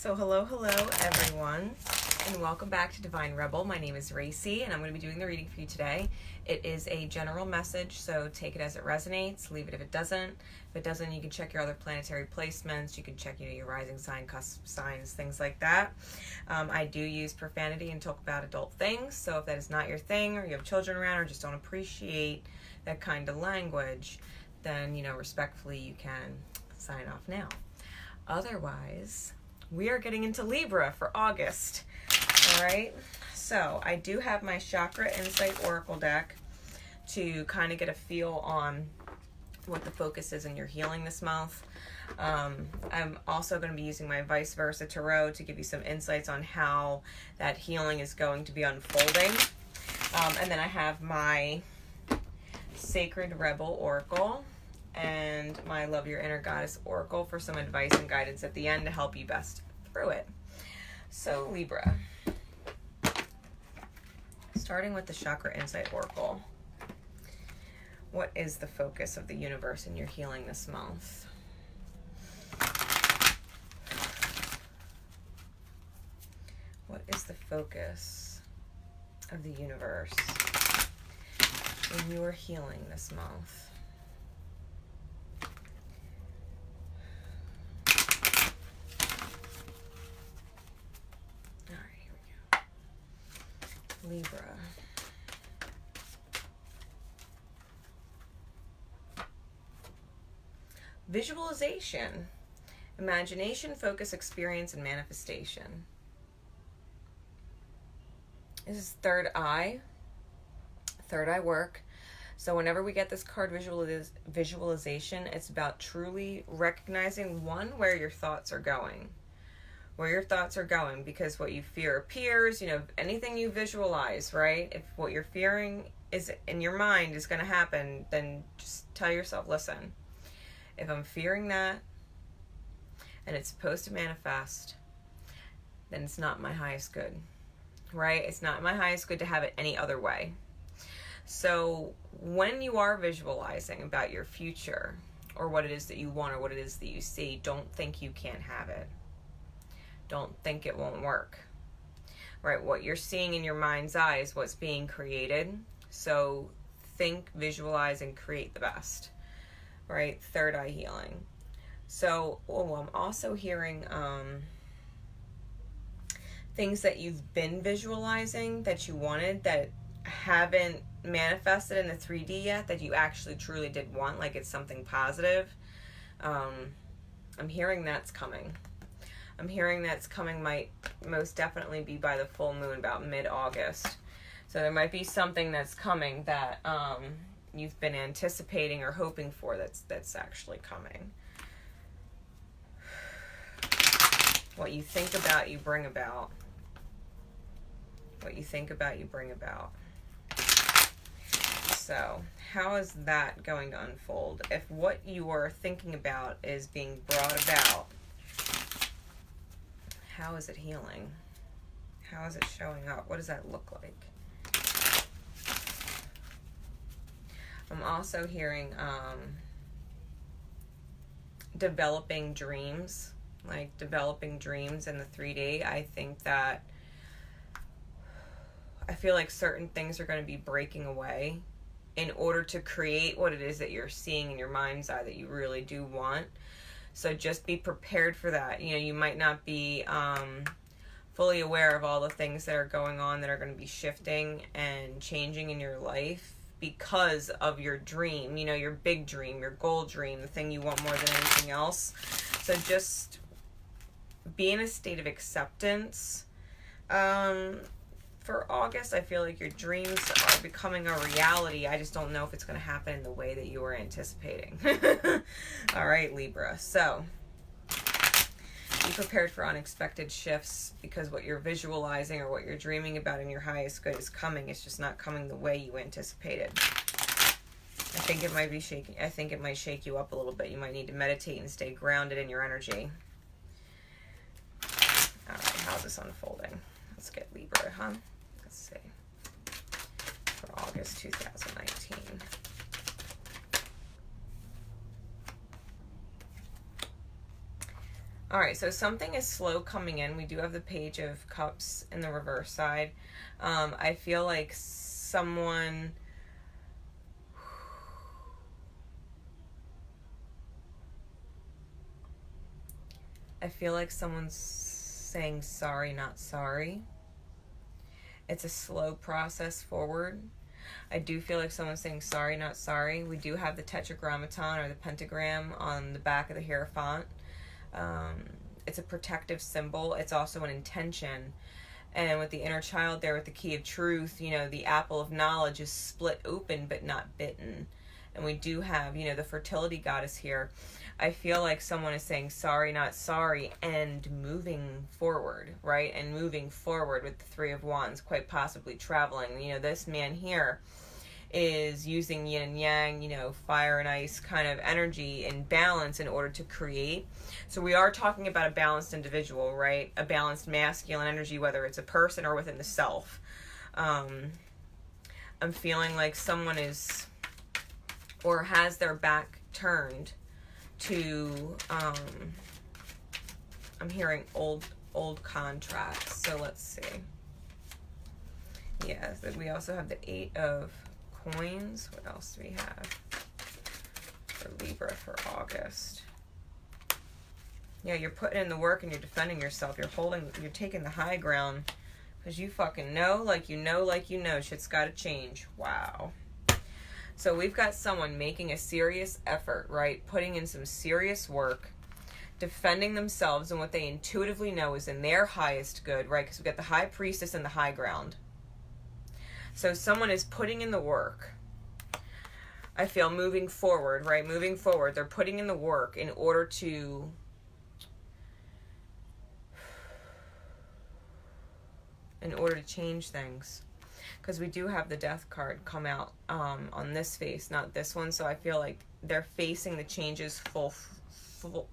So hello everyone, and welcome back to Divine Rebel. My name is Racey, and I'm going to be doing the reading for you today. It is a general message, so take it as it resonates, leave it if it doesn't. If it doesn't, you can check your other planetary placements, you can check your rising sign, cusp signs, things like that. I do use profanity and talk about adult things, so if that is not your thing, or you have children around, or just don't appreciate that kind of language, then, respectfully, you can sign off now. Otherwise, we are getting into Libra for August. All right. So I do have my Chakra Insight Oracle deck to kind of get a feel on what the focus is in your healing this month. I'm also going to be using my Vice Versa Tarot to give you some insights on how that healing is going to be unfolding. And then I have my Sacred Rebel Oracle and my Love Your Inner Goddess Oracle for some advice and guidance at the end to help you best through it. So Libra, starting with the Chakra Insight Oracle, what is the focus of the universe in your healing this month? What is the focus of the universe in your healing this month? Libra. Visualization, imagination, focus, experience, and manifestation. This is third eye work. So whenever we get this card visualization, it's about truly recognizing, one, where your thoughts are going. Because what you fear appears, anything you visualize, right? If what you're fearing is in your mind is going to happen, then just tell yourself, listen, if I'm fearing that and it's supposed to manifest, then it's not my highest good, right? It's not my highest good to have it any other way. So when you are visualizing about your future or what it is that you want or what it is that you see, don't think you can't have it. Don't think it won't work, right? What you're seeing in your mind's eye is what's being created. So think, visualize, and create the best, right? Third eye healing. So, I'm also hearing things that you've been visualizing that you wanted that haven't manifested in the 3D yet that you actually truly did want, like it's something positive. I'm hearing that's coming. Might most definitely be by the full moon, about mid-August. So there might be something that's coming that you've been anticipating or hoping for that's actually coming. What you think about, you bring about. What you think about, you bring about. So how is that going to unfold? If what you are thinking about is being brought about, how is it healing? How is it showing up? What does that look like? I'm also hearing developing dreams, like developing dreams in the 3D. I feel like certain things are going to be breaking away in order to create what it is that you're seeing in your mind's eye that you really do want. So just be prepared for that. You might not be fully aware of all the things that are going on that are going to be shifting and changing in your life because of your dream, your big dream, your goal dream, the thing you want more than anything else. So just be in a state of acceptance. For August, I feel like your dreams are becoming a reality. I just don't know if it's going to happen in the way that you were anticipating. All right, Libra. So be prepared for unexpected shifts because what you're visualizing or what you're dreaming about in your highest good is coming. It's just not coming the way you anticipated. I think it might be shaking. I think it might shake you up a little bit. You might need to meditate and stay grounded in your energy. All right, how's this unfolding? Let's get Libra, huh? Let's see. For August 2019. All right, so something is slow coming in. We do have the Page of Cups in the reverse side. I feel like someone... I feel like someone's saying sorry, not sorry. It's a slow process forward. I do feel like someone's saying sorry, not sorry. We do have the tetragrammaton or the pentagram on the back of the Hierophant. It's a protective symbol. It's also an intention. And with the inner child there with the key of truth, you know, the apple of knowledge is split open but not bitten. And we do have, you know, the fertility goddess here. I feel like someone is saying sorry, not sorry, and moving forward, right? And moving forward with the Three of Wands, quite possibly traveling. You know, this man here is using yin and yang, you know, fire and ice kind of energy in balance in order to create. So we are talking about a balanced individual, right? A balanced masculine energy, whether it's a person or within the self. I'm feeling like someone is or has their back turned to, I'm hearing old contracts. So let's see. Yeah, we also have the Eight of Coins. What else do we have for Libra for August? Yeah, you're putting in the work and you're defending yourself. You're taking the high ground because you fucking know, like you know, shit's got to change. Wow. So we've got someone making a serious effort, right? Putting in some serious work, defending themselves and what they intuitively know is in their highest good, right? Because we've got the High Priestess and the High Ground. So someone is putting in the work. I feel moving forward, right? Moving forward. They're putting in the work in order to change things. Because we do have the Death card come out on this face, not this one. So I feel like they're facing the changes full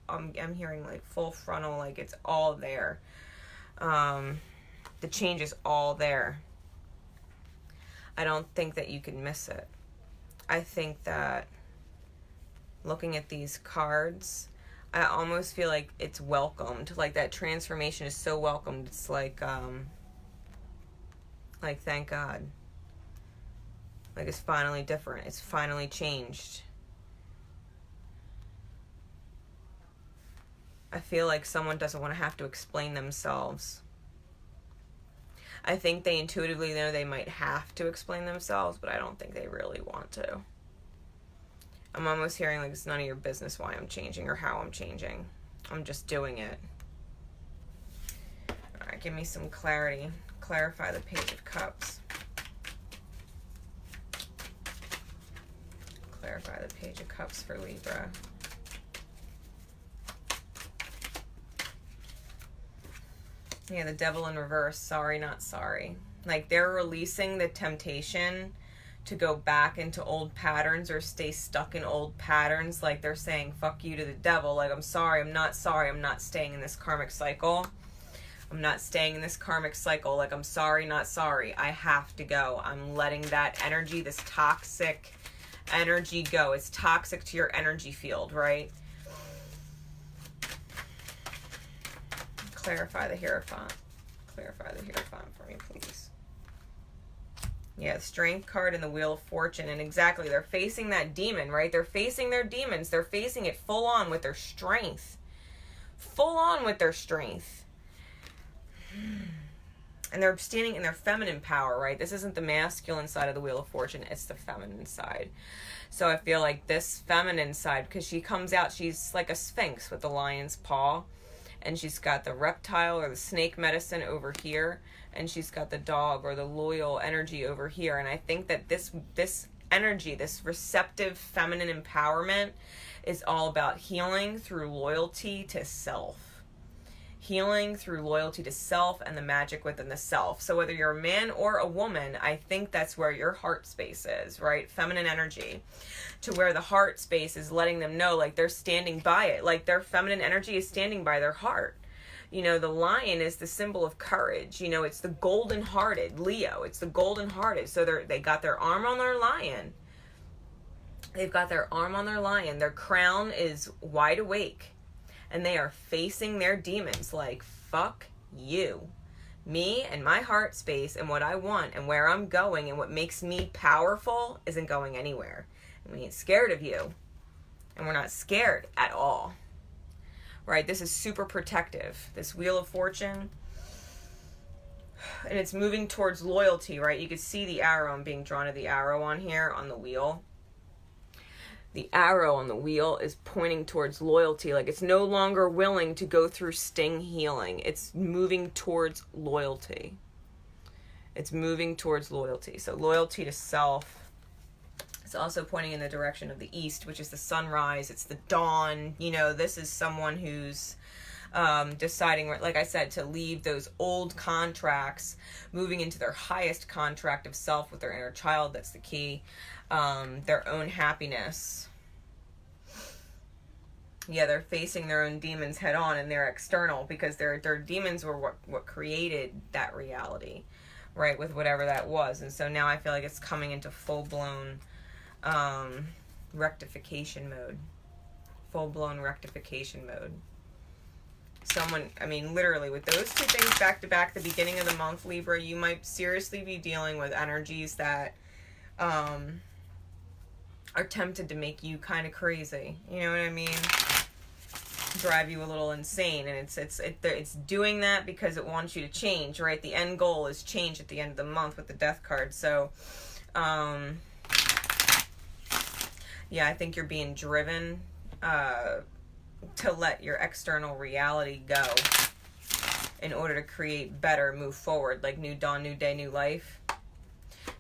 I'm hearing like full frontal, like it's all there. The change is all there. I don't think that you can miss it. I think that looking at these cards, I almost feel like it's welcomed. Like that transformation is so welcomed. It's like thank God. Like it's finally different. It's finally changed. I feel like someone doesn't want to have to explain themselves. I think they intuitively know they might have to explain themselves, but I don't think they really want to. I'm almost hearing like it's none of your business why I'm changing or how I'm changing. I'm just doing it. All right, give me some clarity. Clarify the Page of Cups. Clarify the Page of Cups for Libra. Yeah, the Devil in reverse. Sorry, not sorry. Like they're releasing the temptation to go back into old patterns or stay stuck in old patterns. Like they're saying, fuck you to the devil. Like, I'm sorry, I'm not staying in this karmic cycle. I'm not staying in this karmic cycle. Like, I'm sorry, not sorry. I have to go. I'm letting that energy, this toxic energy go. It's toxic to your energy field, right? Clarify the Hierophant. Clarify the Hierophant for me, please. Yeah, Strength card and the Wheel of Fortune. And exactly, they're facing that demon, right? They're facing their demons. They're facing it full on with their strength. Full on with their strength. And they're standing in their feminine power, right? This isn't the masculine side of the Wheel of Fortune. It's the feminine side. So I feel like this feminine side, because she comes out, she's like a sphinx with the lion's paw. And she's got the reptile or the snake medicine over here. And she's got the dog or the loyal energy over here. And I think that this energy, this receptive feminine empowerment is all about healing through loyalty to self. Healing through loyalty to self and the magic within the self. So whether you're a man or a woman, I think that's where your heart space is, right? Feminine energy. To where the heart space is letting them know, like they're standing by it. Like their feminine energy is standing by their heart. You know, the lion is the symbol of courage. You know, it's the golden-hearted Leo. It's the golden-hearted. So they got their arm on their lion. They've got their arm on their lion. Their crown is wide awake. and they are facing their demons like, fuck you. Me and my heart space and what I want and where I'm going and what makes me powerful isn't going anywhere. And we ain't scared of you. And we're not scared at all. Right? This is super protective. This Wheel of Fortune. And it's moving towards loyalty, right? You can see the arrow. I'm being drawn to the arrow on here on the wheel. The arrow on the wheel is pointing towards loyalty. Like it's no longer willing to go through sting healing. It's moving towards loyalty. It's moving towards loyalty. So loyalty to self. It's also pointing in the direction of the east, which is the sunrise. It's the dawn. You know, this is someone who's deciding, like I said, to leave those old contracts, moving into their highest contract of self with their inner child. That's the key. Their own happiness. Yeah, they're facing their own demons head on, and they're external because their demons were what created that reality, right, with whatever that was. And so now I feel like it's coming into full-blown rectification mode. Full-blown rectification mode. Someone, I mean, literally, with those two things back to back, the beginning of the month, Libra, you might seriously be dealing with energies that are tempted to make you kind of crazy. You know what I mean? Drive you a little insane. And it's doing that because it wants you to change, right? The end goal is change at the end of the month with the Death card. So, yeah, I think you're being driven to let your external reality go in order to create better, move forward, like new dawn, new day, new life.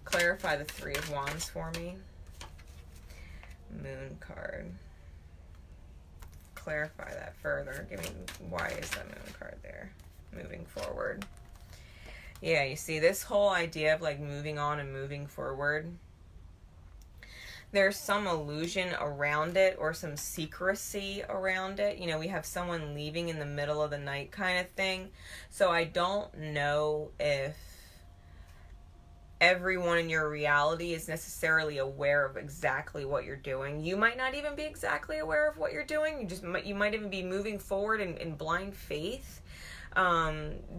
Clarify the Three of Wands for me. Moon card. Clarify that further. Give me, why is that moon card there? Moving forward. Yeah, you see this whole idea of like moving on and moving forward. There's some illusion around it or some secrecy around it. You know, we have someone leaving in the middle of the night kind of thing. So I don't know if everyone in your reality is necessarily aware of exactly what you're doing. You might not even be exactly aware of what you're doing. You might even be moving forward in blind faith.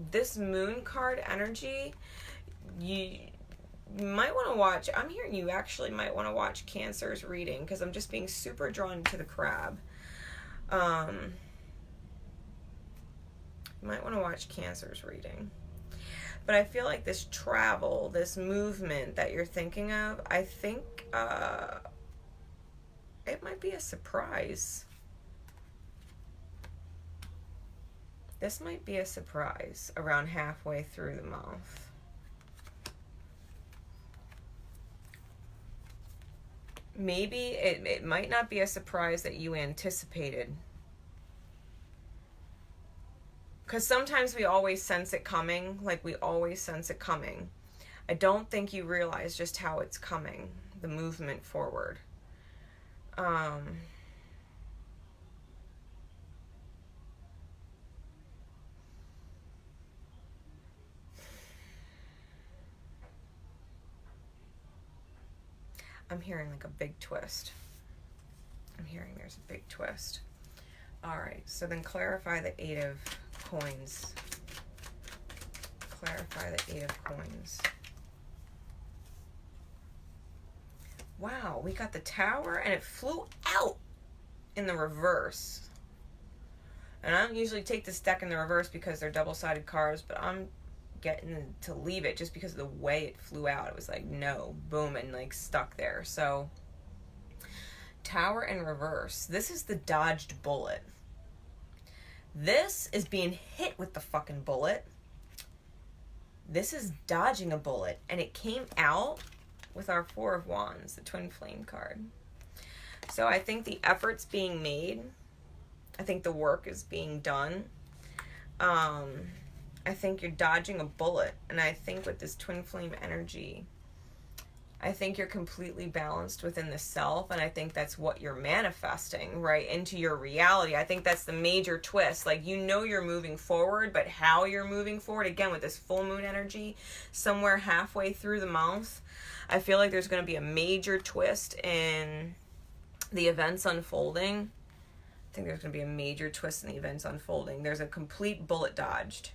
This moon card energy, you might want to watch. I'm hearing you actually might want to watch Cancer's reading because I'm just being super drawn to the crab. You might want to watch Cancer's reading. But I feel like this travel, this movement that you're thinking of, I think it might be a surprise. This might be a surprise around halfway through the month. Maybe it might not be a surprise that you anticipated. Because sometimes we always sense it coming, like we always sense it coming. I don't think you realize just how it's coming, the movement forward. I'm hearing like a big twist. I'm hearing there's a big twist. All right, so then clarify the Eight of Coins. Clarify the Eight of Coins. Wow, we got the Tower and it flew out in the reverse. And I don't usually take this deck in the reverse because they're double-sided cards, but I'm getting to leave it just because of the way it flew out. It was like, no, boom, and like stuck there. So, Tower in reverse. This is the dodged bullet. This is being hit with the fucking bullet. This is dodging a bullet. And it came out with our Four of Wands, the Twin Flame card. So I think the effort's being made. I think the work is being done. I think you're dodging a bullet. And I think with this Twin Flame energy, I think you're completely balanced within the self, and I think that's what you're manifesting, right, into your reality. I think that's the major twist. Like, you know you're moving forward, but how you're moving forward, again, with this full moon energy, somewhere halfway through the month, I feel like there's going to be a major twist in the events unfolding think there's going to be a major twist in the events unfolding. There's a complete bullet dodged.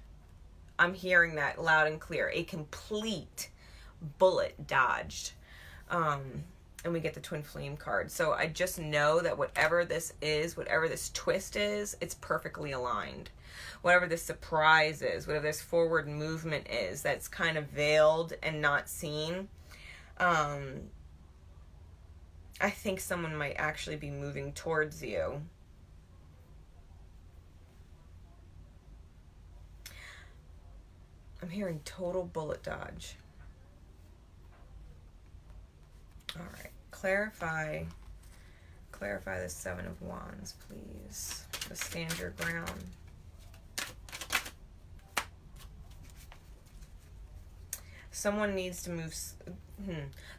I'm hearing that loud and clear. A complete bullet dodged. And we get the twin flame card. So I just know that whatever this is, whatever this twist is, it's perfectly aligned. Whatever this surprise is, whatever this forward movement is that's kind of veiled and not seen, I think someone might actually be moving towards you. I'm hearing total bullet dodge. All right, clarify the Seven of Wands, please. To stand your ground. Someone needs to move.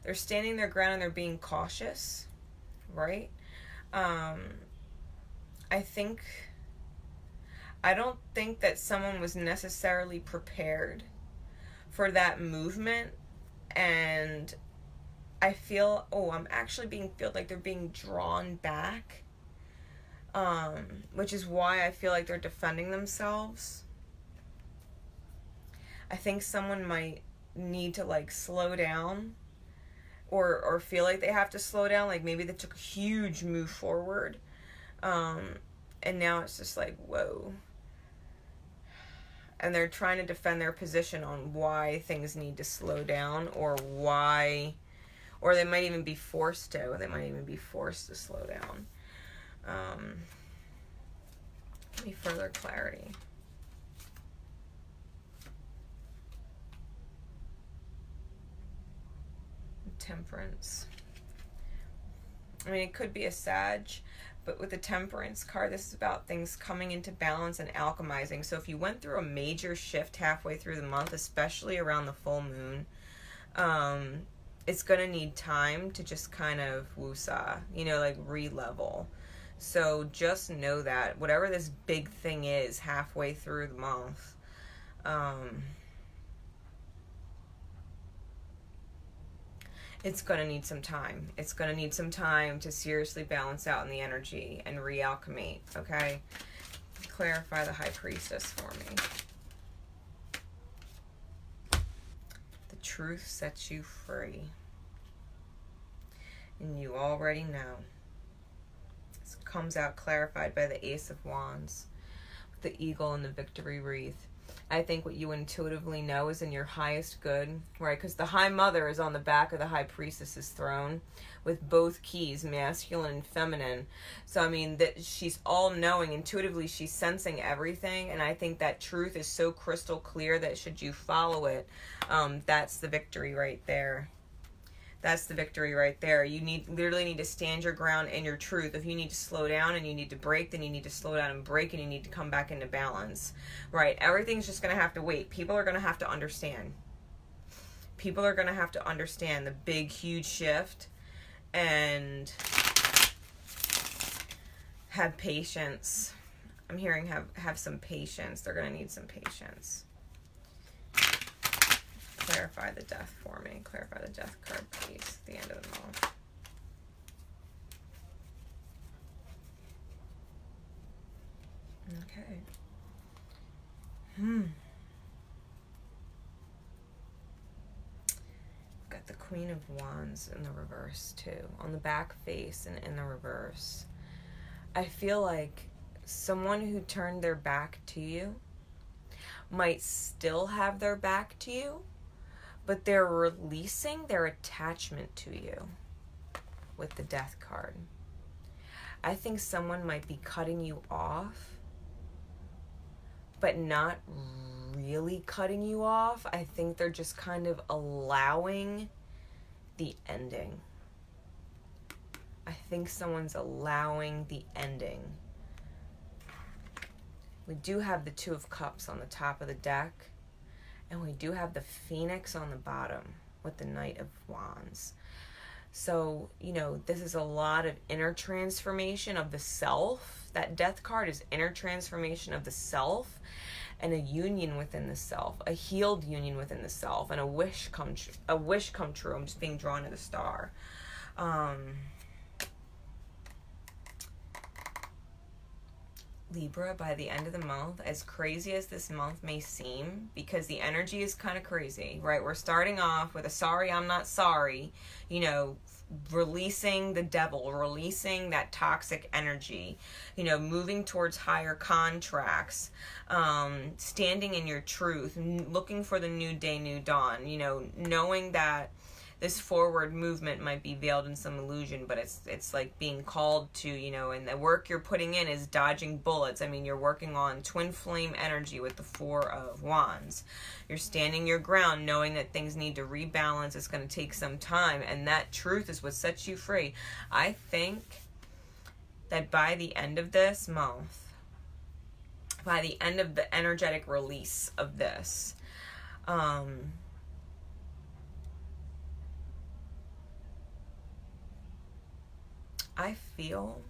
They're standing their ground and they're being cautious, right? I don't think that someone was necessarily prepared for that movement, and I'm actually feel like they're being drawn back, which is why I feel like they're defending themselves. I think someone might need to like slow down or feel like they have to slow down. Like maybe they took a huge move forward, and now it's just like, whoa. And they're trying to defend their position on why things need to slow down, or they might even be forced to. They might even be forced to slow down. Give me further clarity. Temperance. I mean, it could be a Sag, but with the Temperance card, this is about things coming into balance and alchemizing. So if you went through a major shift halfway through the month, especially around the full moon, it's going to need time to just kind of woosah, like re-level. So just know that whatever this big thing is halfway through the month, it's going to need some time. It's going to need some time to seriously balance out in the energy and re-alchemate, okay? Clarify the High Priestess for me. The truth sets you free. And you already know. This comes out clarified by the Ace of Wands, the eagle and the victory wreath. I think what you intuitively know is in your highest good, right? Because the High Mother is on the back of the High Priestess's throne with both keys, masculine and feminine. So, I mean, that she's all-knowing. Intuitively, she's sensing everything. And I think that truth is so crystal clear that should you follow it, that's the victory right there. That's the victory right there. You literally need to stand your ground in your truth. If you need to slow down and you need to break, then you need to slow down and break, and you need to come back into balance, right? Everything's just going to have to wait. People are going to have to understand. People are going to have to understand the big, huge shift and have patience. I'm hearing have some patience. They're going to need some patience. Clarify the Death for me. Clarify the Death card, please. The end of the month. Okay. Got the Queen of Wands in the reverse too. On the back face and in the reverse. I feel like someone who turned their back to you might still have their back to you, but they're releasing their attachment to you with the Death card. I think someone might be cutting you off, but not really cutting you off. I think they're just kind of allowing the ending. I think someone's allowing the ending. We do have the Two of Cups on the top of the deck. And we do have the Phoenix on the bottom with the Knight of Wands. So, this is a lot of inner transformation of the self. That Death card is inner transformation of the self and a union within the self, a healed union within the self, and a wish come true. I'm just being drawn to the star. Libra, by the end of the month, as crazy as this month may seem, because the energy is kind of crazy, right? We're starting off with a sorry, I'm not sorry, you know, releasing the devil, releasing that toxic energy, you know, moving towards higher contracts, standing in your truth, looking for the new day, new dawn, you know, knowing that this forward movement might be veiled in some illusion, but it's like being called to, you know, and the work you're putting in is dodging bullets. I mean, you're working on twin flame energy with the Four of Wands. You're standing your ground, knowing that things need to rebalance. It's going to take some time, and that truth is what sets you free. I think that by the end of this month, by the end of the energetic release of this, I feel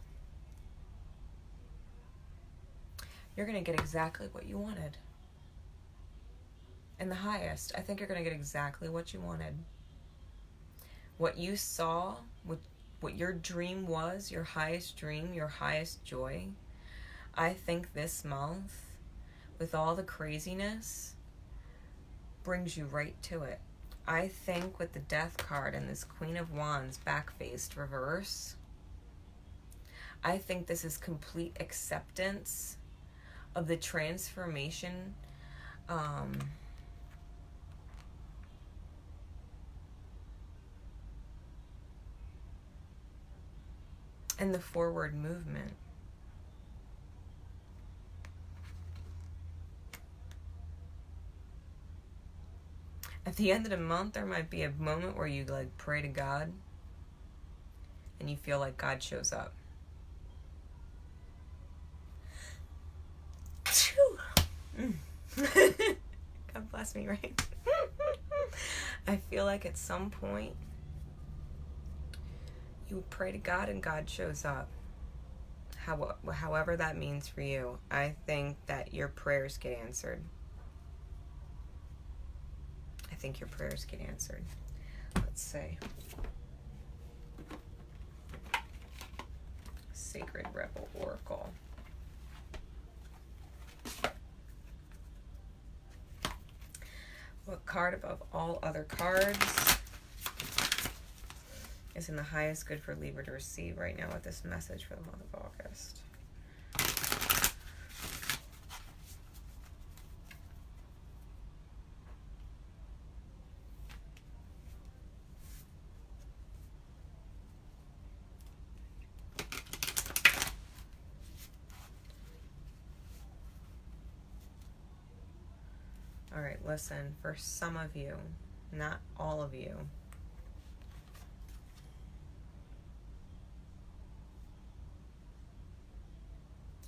you're going to get exactly what you wanted. And the highest, I think you're going to get exactly what you wanted. What you saw, what your dream was, your highest dream, your highest joy, I think this month, with all the craziness, brings you right to it. I think with the Death card and this Queen of Wands back-faced reverse, I think this is complete acceptance of the transformation and the forward movement. At the end of the month, there might be a moment where you like pray to God and you feel like God shows up. God bless me, right? I feel like at some point you pray to God and God shows up. However that means for you. I think that your prayers get answered. I think your prayers get answered. Let's see. Sacred Rebel Oracle. What card above all other cards is in the highest good for Libra to receive right now with this message for the month of August? All right, listen, for some of you, not all of you,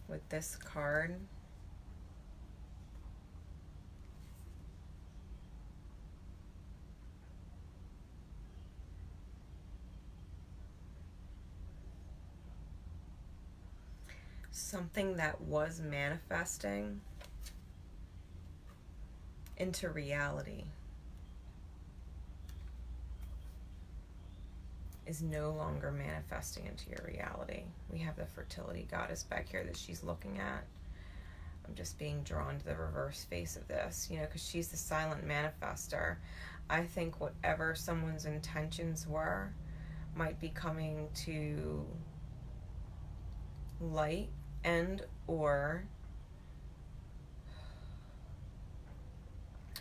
with this card, something that was manifesting into reality is no longer manifesting into your reality. We have the fertility goddess back here that she's looking at. I'm just being drawn to the reverse face of this, you know, because she's the silent manifester. I think whatever someone's intentions were might be coming to light, and or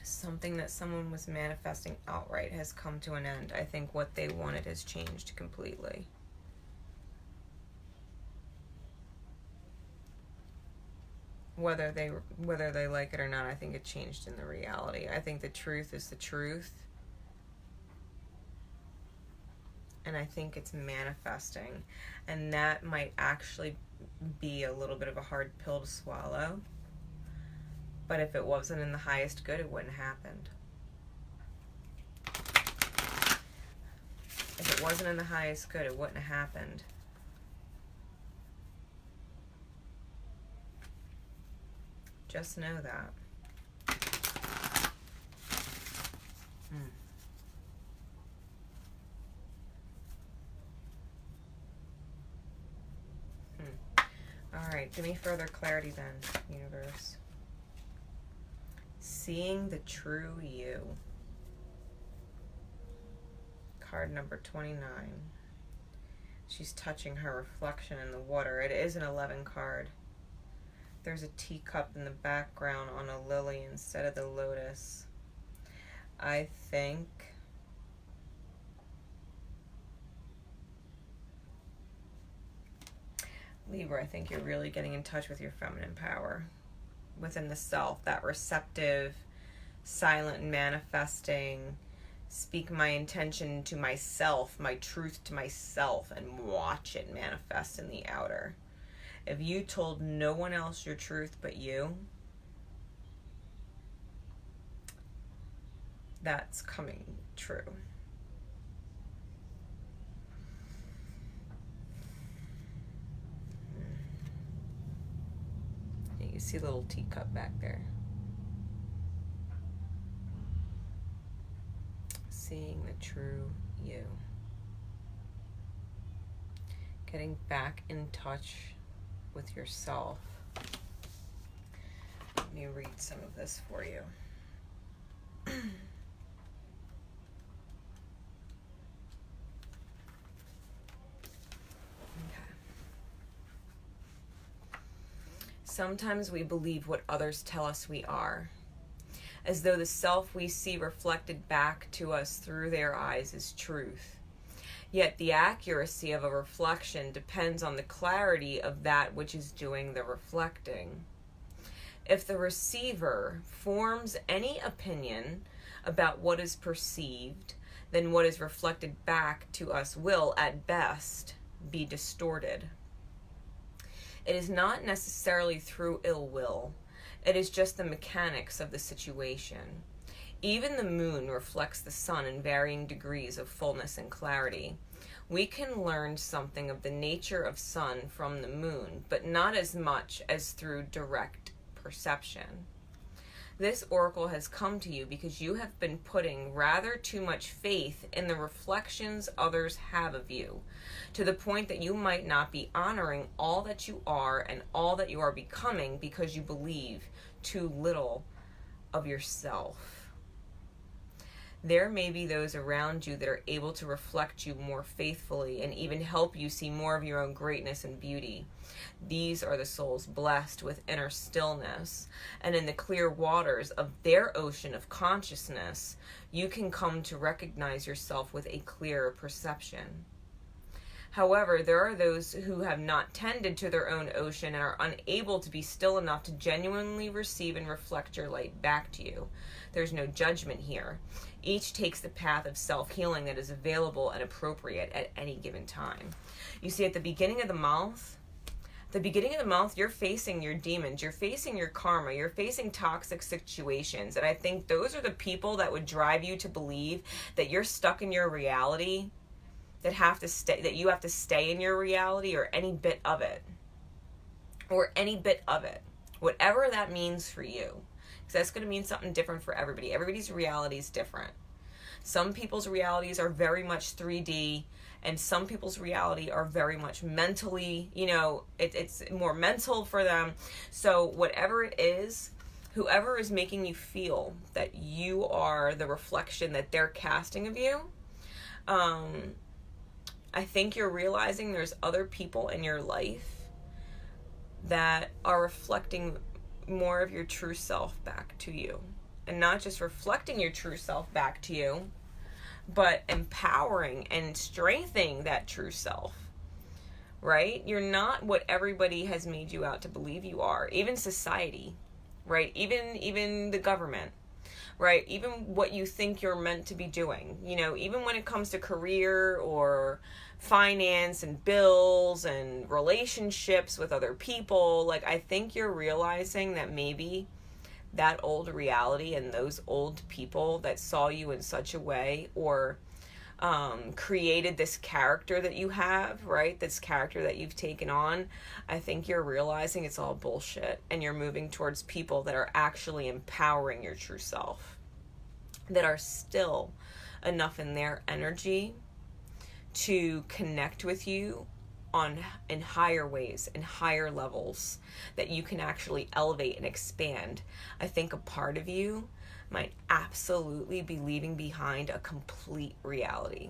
something that someone was manifesting outright has come to an end. I think what they wanted has changed completely. Whether they like it or not, I think it changed in the reality. I think the truth is the truth. And I think it's manifesting. And that might actually be a little bit of a hard pill to swallow. But if it wasn't in the highest good, it wouldn't have happened. If it wasn't in the highest good, it wouldn't have happened. Just know that. All right, give me further clarity then, universe. Seeing the true you. Card number 29. She's touching her reflection in the water. It is an 11 card. There's a teacup in the background on a lily instead of the lotus. I think Libra, I think you're really getting in touch with your feminine power within the self, that receptive, silent and manifesting, speak my intention to myself, my truth to myself, and watch it manifest in the outer. If you told no one else your truth but you, that's coming true. You see a little teacup back there. Seeing the true you. Getting back in touch with yourself. Let me read some of this for you. Okay. Sometimes we believe what others tell us we are, as though the self we see reflected back to us through their eyes is truth. Yet the accuracy of a reflection depends on the clarity of that which is doing the reflecting. If the receiver forms any opinion about what is perceived, then what is reflected back to us will, at best, be distorted. It is not necessarily through ill will. It is just the mechanics of the situation. Even the moon reflects the sun in varying degrees of fullness and clarity. We can learn something of the nature of sun from the moon, but not as much as through direct perception. This oracle has come to you because you have been putting rather too much faith in the reflections others have of you, to the point that you might not be honoring all that you are and all that you are becoming because you believe too little of yourself. There may be those around you that are able to reflect you more faithfully and even help you see more of your own greatness and beauty. These are the souls blessed with inner stillness, and in the clear waters of their ocean of consciousness, you can come to recognize yourself with a clearer perception. However, there are those who have not tended to their own ocean and are unable to be still enough to genuinely receive and reflect your light back to you. There's no judgment here. Each takes the path of self-healing that is available and appropriate at any given time. You see, at the beginning of the month, you're facing your demons, you're facing your karma, you're facing toxic situations. And I think those are the people that would drive you to believe that you're stuck in your reality, that you have to stay in your reality, or any bit of it. Whatever that means for you. Because that's going to mean something different for everybody. Everybody's reality is different. Some people's realities are very much 3D, and some people's reality are very much mentally, it's more mental for them. So whatever it is, whoever is making you feel that you are the reflection that they're casting of you, I think you're realizing there's other people in your life that are reflecting more of your true self back to you. And not just reflecting your true self back to you, but empowering and strengthening that true self. Right? You're not what everybody has made you out to believe you are. Even society, right? Even the government, right? Even what you think you're meant to be doing. Even when it comes to career or finance and bills and relationships with other people, I think you're realizing that maybe that old reality and those old people that saw you in such a way, or created this character that you have, right? This character that you've taken on, I think you're realizing it's all bullshit, and you're moving towards people that are actually empowering your true self, that are still enough in their energy to connect with you in higher ways, in higher levels that you can actually elevate and expand. I think a part of you might absolutely be leaving behind a complete reality,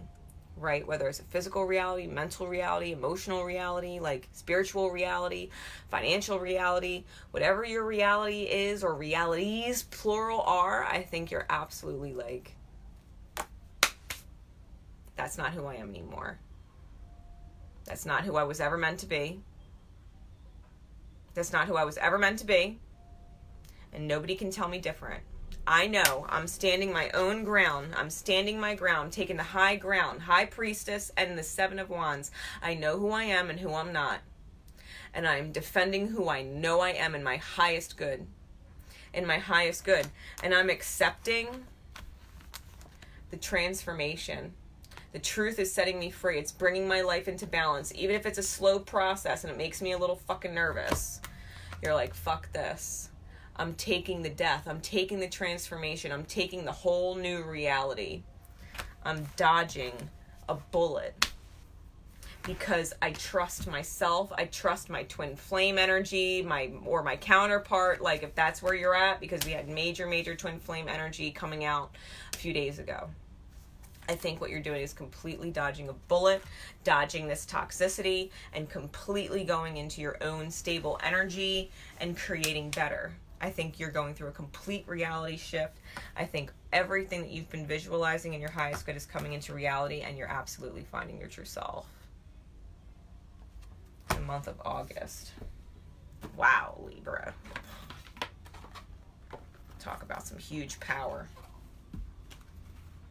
right? Whether it's a physical reality, mental reality, emotional reality, like spiritual reality, financial reality, whatever your reality is, or realities, plural, are, I think you're absolutely like, that's not who I am anymore. That's not who I was ever meant to be. That's not who I was ever meant to be. And nobody can tell me different. I know I'm standing my own ground. I'm standing my ground, taking the high ground, High Priestess and the Seven of Wands. I know who I am and who I'm not. And I'm defending who I know I am in my highest good. In my highest good. And I'm accepting the transformation. The truth is setting me free. It's bringing my life into balance. Even if it's a slow process and it makes me a little fucking nervous. You're like, fuck this. I'm taking the death. I'm taking the transformation. I'm taking the whole new reality. I'm dodging a bullet. Because I trust myself. I trust my twin flame energy, my counterpart. Like, if that's where you're at, because we had major twin flame energy coming out a few days ago. I think what you're doing is completely dodging a bullet, dodging this toxicity, and completely going into your own stable energy and creating better. I think you're going through a complete reality shift. I think everything that you've been visualizing in your highest good is coming into reality, and you're absolutely finding your true self. The month of August. Wow, Libra. Talk about some huge power.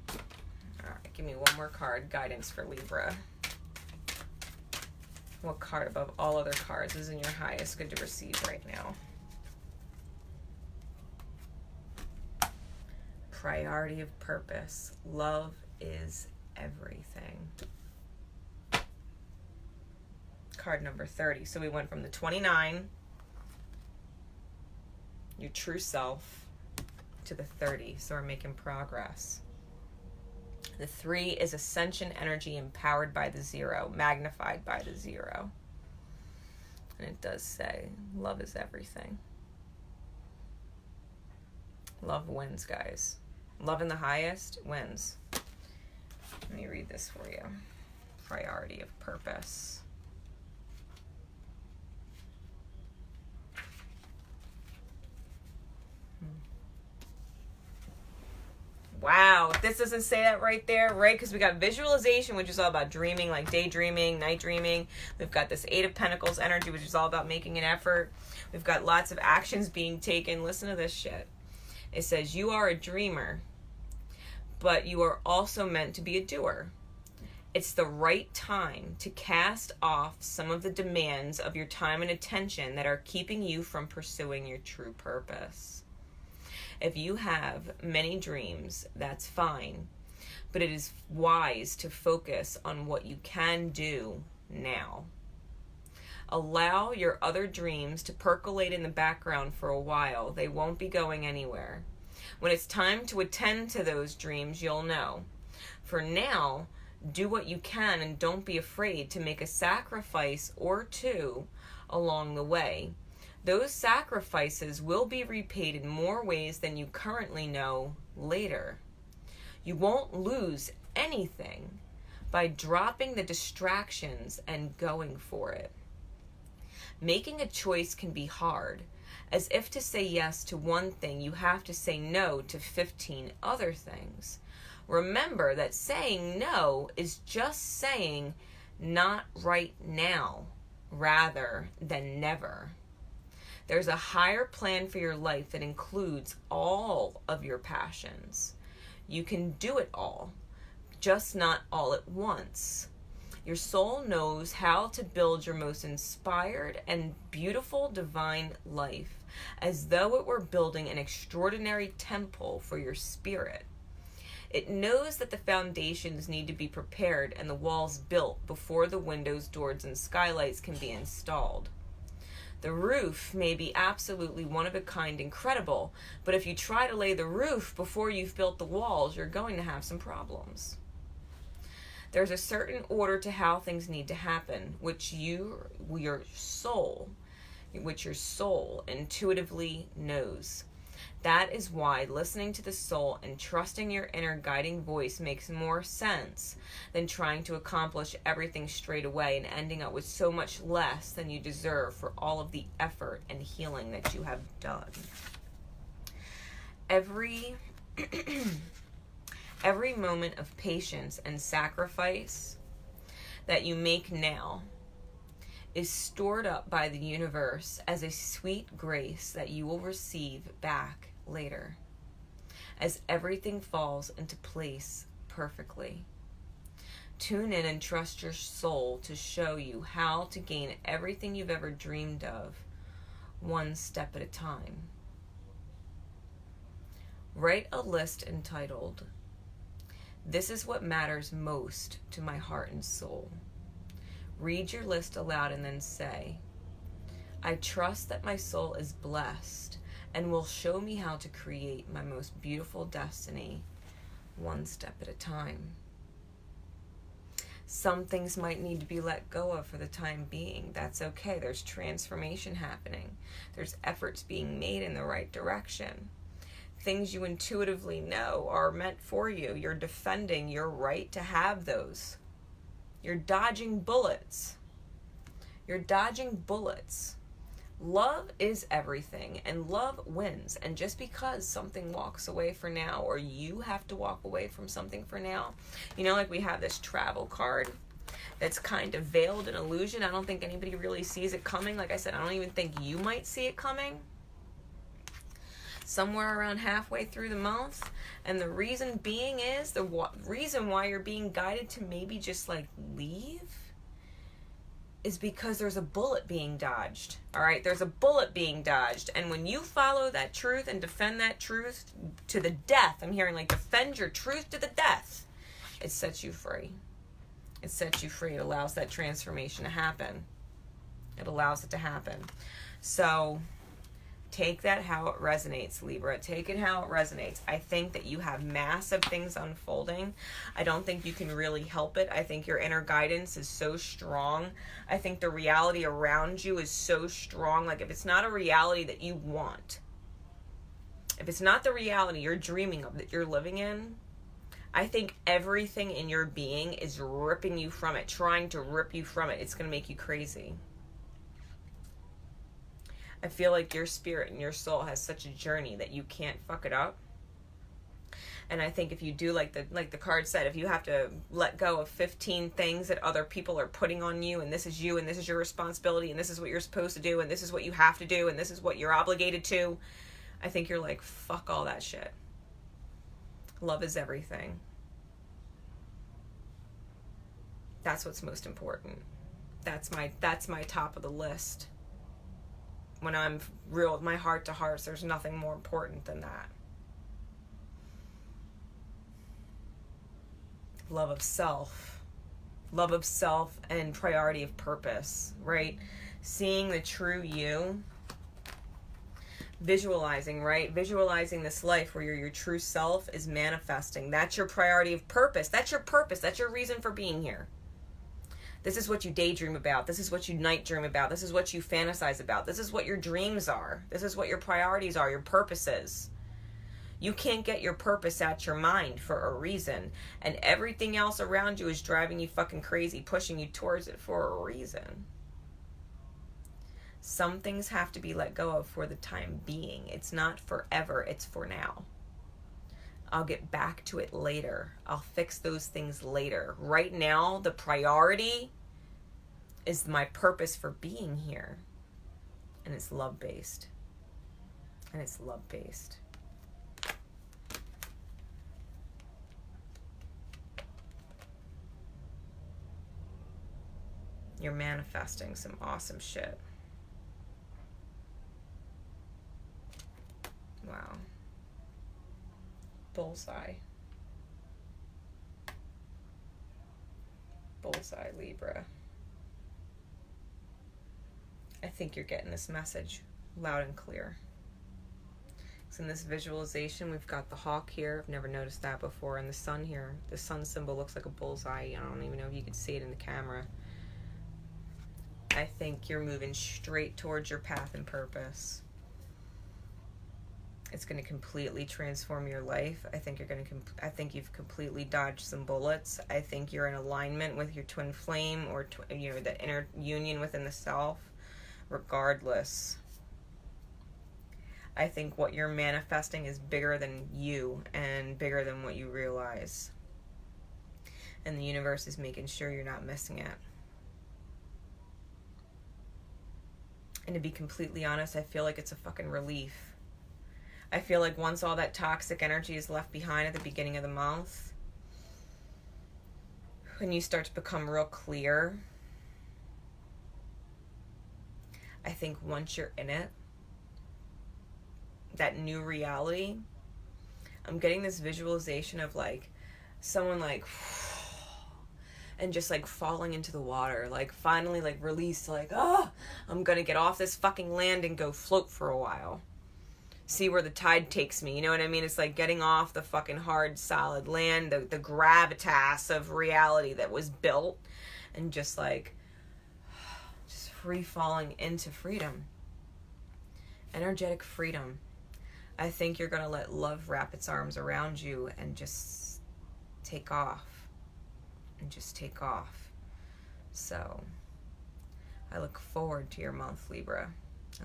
All right, give me one more card. Guidance for Libra. What card above all other cards is in your highest good to receive right now? Priority of purpose. Love is everything. Card number 30. So we went from the 29, your true self, to the 30. So we're making progress. The 3 is ascension energy empowered by the 0, magnified by the 0. And it does say, love is everything. Love wins, guys. Love in the highest wins. Let me read this for you. Priority of purpose. Wow, if this doesn't say that right there, right? Because we got visualization, which is all about dreaming, like daydreaming, night dreaming. We've got this 8 of Pentacles energy, which is all about making an effort. We've got lots of actions being taken. Listen to this shit. It says, you are a dreamer, but you are also meant to be a doer. It's the right time to cast off some of the demands of your time and attention that are keeping you from pursuing your true purpose. If you have many dreams, that's fine, but it is wise to focus on what you can do now. Allow your other dreams to percolate in the background for a while. They won't be going anywhere. When it's time to attend to those dreams, you'll know. For now, do what you can and don't be afraid to make a sacrifice or two along the way. Those sacrifices will be repaid in more ways than you currently know later. You won't lose anything by dropping the distractions and going for it. Making a choice can be hard. As if to say yes to one thing, you have to say no to 15 other things. Remember that saying no is just saying not right now, rather than never. There's a higher plan for your life that includes all of your passions. You can do it all, just not all at once. Your soul knows how to build your most inspired and beautiful divine life, as though it were building an extraordinary temple for your spirit. It knows that the foundations need to be prepared and the walls built before the windows, doors, and skylights can be installed. The roof may be absolutely one of a kind, incredible, but if you try to lay the roof before you've built the walls, you're going to have some problems. There's a certain order to how things need to happen, which your soul intuitively knows. That is why listening to the soul and trusting your inner guiding voice makes more sense than trying to accomplish everything straight away and ending up with so much less than you deserve for all of the effort and healing that you have done. Every moment of patience and sacrifice that you make now is stored up by the universe as a sweet grace that you will receive back later, as everything falls into place perfectly. Tune in and trust your soul to show you how to gain everything you've ever dreamed of, one step at a time. Write a list entitled, "This is what matters most to my heart and soul." Read your list aloud and then say, "I trust that my soul is blessed and will show me how to create my most beautiful destiny, one step at a time." Some things might need to be let go of for the time being. That's okay. There's transformation happening. There's efforts being made in the right direction. Things you intuitively know are meant for you. You're defending your right to have those. You're dodging bullets. You're dodging bullets. Love is everything, and love wins. And just because something walks away for now, or you have to walk away from something for now, like we have this travel card that's kind of veiled in illusion. I don't think anybody really sees it coming. Like I said, I don't even think you might see it coming. Somewhere around halfway through the month. And the reason being is, the reason why you're being guided to maybe just leave is because there's a bullet being dodged. All right, there's a bullet being dodged. And when you follow that truth and defend that truth to the death, I'm hearing defend your truth to the death, it sets you free. It sets you free. It allows that transformation to happen. It allows it to happen. So take that how it resonates, Libra. Take it how it resonates. I think that you have massive things unfolding. I don't think you can really help it. I think your inner guidance is so strong. I think the reality around you is so strong. If it's not a reality that you want, if it's not the reality you're dreaming of, that you're living in, I think everything in your being is ripping you from it, trying to rip you from it. It's going to make you crazy. I feel like your spirit and your soul has such a journey that you can't fuck it up. And I think if you do, like the card said, if you have to let go of 15 things that other people are putting on you, and this is you, and this is your responsibility, and this is what you're supposed to do, and this is what you have to do, and this is what you're obligated to, I think you're fuck all that shit. Love is everything. That's what's most important. That's my top of the list. When I'm real with my heart to hearts, there's nothing more important than that. Love of self and priority of purpose, right? Seeing the true you, visualizing, right? Visualizing this life where your true self is manifesting. That's your priority of purpose. That's your purpose. That's your reason for being here. This is what you daydream about. This is what you night dream about. This is what you fantasize about. This is what your dreams are. This is what your priorities are, your purposes. You can't get your purpose out your mind for a reason. And everything else around you is driving you fucking crazy, pushing you towards it for a reason. Some things have to be let go of for the time being. It's not forever, it's for now. I'll get back to it later. I'll fix those things later. Right now, the priority is my purpose for being here. And it's love-based. And it's love-based. You're manifesting some awesome shit. Wow. Bullseye. Bullseye, Libra. I think you're getting this message loud and clear. So in this visualization, we've got the hawk here. I've never noticed that before. And the sun here. The sun symbol looks like a bullseye. I don't even know if you could see it in the camera. I think you're moving straight towards your path and purpose. It's going to completely transform your life. I think you've completely dodged some bullets. I think you're in alignment with your twin flame, or the inner union within the self. Regardless, I think what you're manifesting is bigger than you and bigger than what you realize. And the universe is making sure you're not missing it. And to be completely honest, I feel like it's a fucking relief. I feel like once all that toxic energy is left behind at the beginning of the month, when you start to become real clear, I think once you're in it, that new reality, I'm getting this visualization of like someone like and just like falling into the water, like finally like release, like, oh, I'm gonna get off this fucking land and go float for a while, see where the tide takes me, you know what I mean? It's like getting off the fucking hard solid land, the gravitas of reality that was built, and just like just free falling into freedom, energetic freedom. I think you're going to let love wrap its arms around you and just take off. And just take off. So, I look forward to your month, Libra.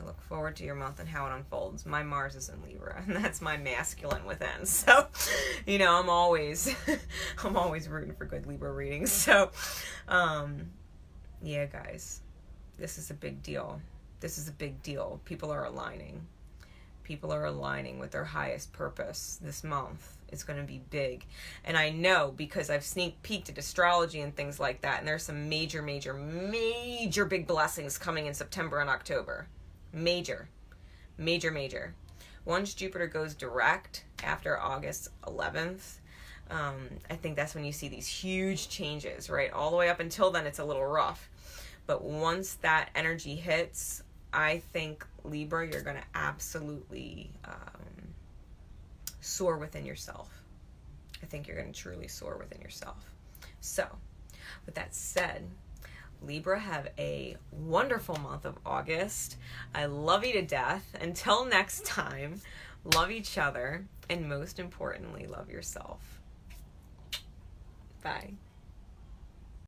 I look forward to your month and how it unfolds. My Mars is in Libra, and that's my masculine within. So, I'm always rooting for good Libra readings. So, yeah, guys, this is a big deal. This is a big deal. People are aligning. People are aligning with their highest purpose this month. It's going to be big. And I know because I've sneak peeked at astrology and things like that, and there's some major big blessings coming in September and October. Major. Once Jupiter goes direct after August 11th, I think that's when you see these huge changes, right? All the way up until then, it's a little rough. But once that energy hits, I think, Libra, you're going to absolutely soar within yourself. I think you're going to truly soar within yourself. So, with that said, Libra, have a wonderful month of August. I love you to death. Until next time, love each other, and most importantly, love yourself. Bye.